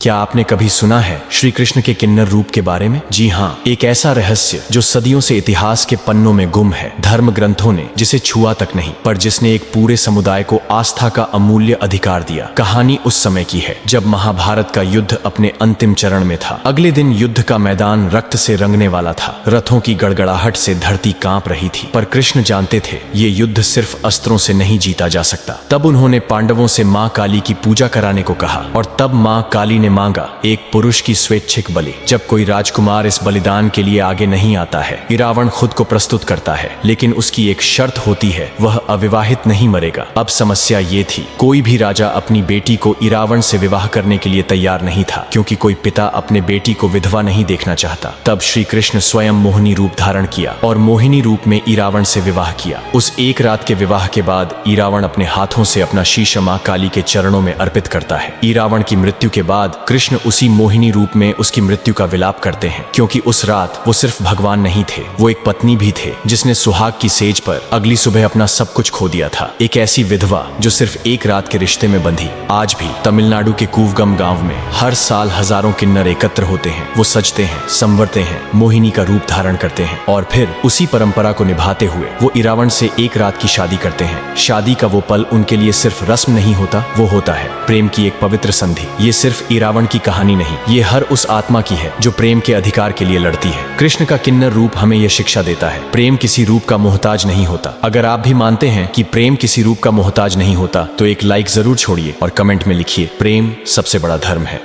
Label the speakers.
Speaker 1: क्या आपने कभी सुना है श्री कृष्ण के किन्नर रूप के बारे में? जी हाँ, एक ऐसा रहस्य जो सदियों से इतिहास के पन्नों में गुम है, धर्म ग्रंथों ने जिसे छुआ तक नहीं, पर जिसने एक पूरे समुदाय को आस्था का अमूल्य अधिकार दिया। कहानी उस समय की है जब महाभारत का युद्ध अपने अंतिम चरण में था। अगले दिन युद्ध का मैदान रक्त से रंगने वाला था। रथों की गड़गड़ाहट से धरती कांप रही थी, पर कृष्ण जानते थे ये युद्ध सिर्फ अस्त्रों से नहीं जीता जा सकता। तब उन्होंने पांडवों से माँ काली की पूजा कराने को कहा, और तब माँ काली ने मांगा एक पुरुष की स्वैच्छिक बलि। जब कोई राजकुमार इस बलिदान के लिए आगे नहीं आता है, इरावण खुद को प्रस्तुत करता है, लेकिन उसकी एक शर्त होती है, वह अविवाहित नहीं मरेगा। अब समस्या ये थी, कोई भी राजा अपनी बेटी को इरावण से विवाह करने के लिए तैयार नहीं था, क्योंकि कोई पिता अपने बेटी को विधवा नहीं देखना चाहता। तब श्री कृष्ण स्वयं मोहिनी रूप धारण किया और मोहिनी रूप में इरावण से विवाह किया। उस एक रात के विवाह के बाद इरावण अपने हाथों से अपना शीश मां काली के चरणों में अर्पित करता है। इरावण की मृत्यु के बाद कृष्ण उसी मोहिनी रूप में उसकी मृत्यु का विलाप करते हैं, क्योंकि उस रात वो सिर्फ भगवान नहीं थे, वो एक पत्नी भी थे, जिसने सुहाग की सेज पर अगली सुबह अपना सब कुछ खो दिया था। एक ऐसी विधवा जो सिर्फ एक रात के रिश्ते में बंधी। आज भी तमिलनाडु के कूवगम गांव में हर साल हजारों किन्नर एकत्र होते हैं। वो सजते हैं, संवरते हैं, मोहिनी का रूप धारण करते हैं, और फिर उसी परंपरा को निभाते हुए वो इरावण से एक रात की शादी करते हैं। शादी का वो पल उनके लिए सिर्फ रस्म नहीं होता, वो होता है प्रेम की एक पवित्र संधि। ये सिर्फ इरावण की कहानी नहीं, ये हर उस आत्मा की है जो प्रेम के अधिकार के लिए लड़ती है। कृष्ण का किन्नर रूप हमें यह शिक्षा देता है, प्रेम किसी रूप का मोहताज नहीं होता। अगर आप भी मानते हैं कि प्रेम किसी रूप का मोहताज नहीं होता, तो एक लाइक जरूर छोड़िए और कमेंट में लिखिए, प्रेम सबसे बड़ा धर्म है।